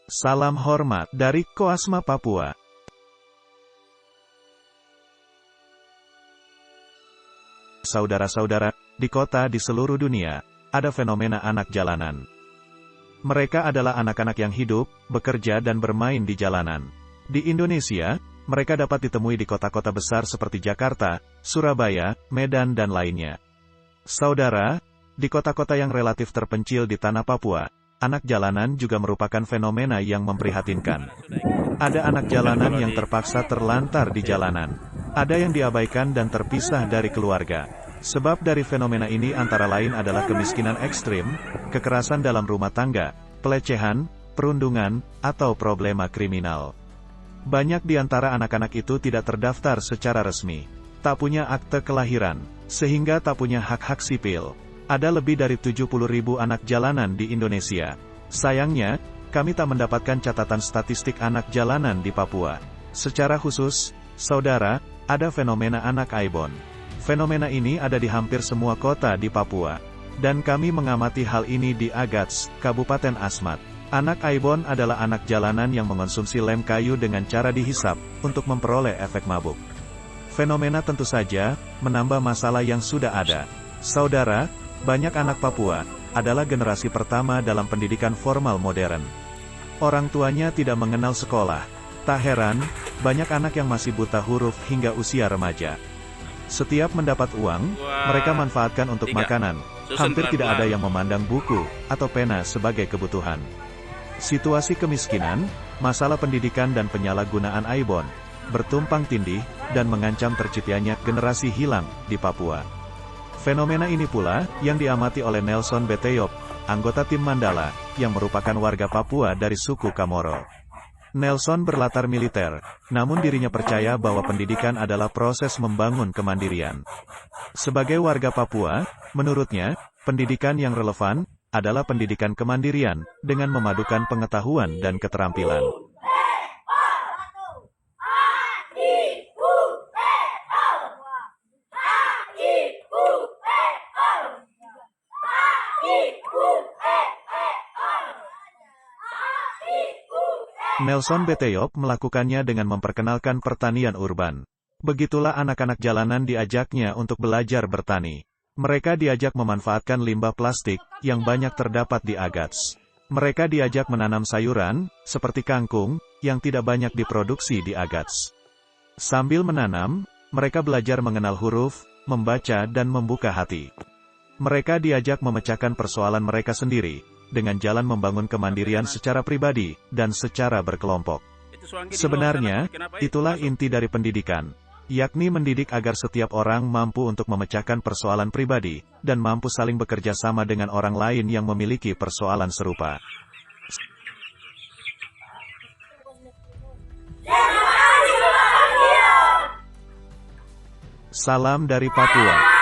Salam hormat dari Koasma Papua. Saudara-saudara, di kota di seluruh dunia, ada fenomena anak jalanan. Mereka adalah anak-anak yang hidup, bekerja dan bermain di jalanan. Di Indonesia, mereka dapat ditemui di kota-kota besar seperti Jakarta, Surabaya, Medan dan lainnya. Saudara, di kota-kota yang relatif terpencil di tanah Papua, anak jalanan juga merupakan fenomena yang memprihatinkan. Ada anak jalanan yang terpaksa terlantar di jalanan. Ada yang diabaikan dan terpisah dari keluarga. Sebab dari fenomena ini antara lain adalah kemiskinan ekstrim, kekerasan dalam rumah tangga, pelecehan, perundungan, atau problema kriminal. Banyak di antara anak-anak itu tidak terdaftar secara resmi, tak punya akte kelahiran, sehingga tak punya hak-hak sipil. Ada lebih dari 70.000 anak jalanan di Indonesia. Sayangnya, kami tak mendapatkan catatan statistik anak jalanan di Papua. Secara khusus, saudara, ada fenomena anak Aibon. Fenomena ini ada di hampir semua kota di Papua. Dan kami mengamati hal ini di Agats, Kabupaten Asmat. Anak Aibon adalah anak jalanan yang mengonsumsi lem kayu dengan cara dihisap, untuk memperoleh efek mabuk. Fenomena tentu saja, menambah masalah yang sudah ada. Saudara, banyak anak Papua, adalah generasi pertama dalam pendidikan formal modern. Orang tuanya tidak mengenal sekolah. Tak heran, banyak anak yang masih buta huruf hingga usia remaja. Setiap mendapat uang, mereka manfaatkan untuk makanan. Hampir tidak ada yang memandang buku atau pena sebagai kebutuhan. Situasi kemiskinan, masalah pendidikan dan penyalahgunaan Aibon, bertumpang tindih, dan mengancam terciptanya generasi hilang di Papua. Fenomena ini pula, yang diamati oleh Nelson Beteyop, anggota tim Mandala, yang merupakan warga Papua dari suku Kamoro. Nelson berlatar militer, namun dirinya percaya bahwa pendidikan adalah proses membangun kemandirian. Sebagai warga Papua, menurutnya, pendidikan yang relevan, adalah pendidikan kemandirian, dengan memadukan pengetahuan dan keterampilan. Nelson Beteyop melakukannya dengan memperkenalkan pertanian urban. Begitulah anak-anak jalanan diajaknya untuk belajar bertani. Mereka diajak memanfaatkan limbah plastik, yang banyak terdapat di Agats. Mereka diajak menanam sayuran, seperti kangkung, yang tidak banyak diproduksi di Agats. Sambil menanam, mereka belajar mengenal huruf, membaca dan membuka hati. Mereka diajak memecahkan persoalan mereka sendiri, dengan jalan membangun kemandirian secara pribadi, dan secara berkelompok. Sebenarnya, itulah inti dari pendidikan, yakni mendidik agar setiap orang mampu untuk memecahkan persoalan pribadi, dan mampu saling bekerja sama dengan orang lain yang memiliki persoalan serupa. Salam dari Papua.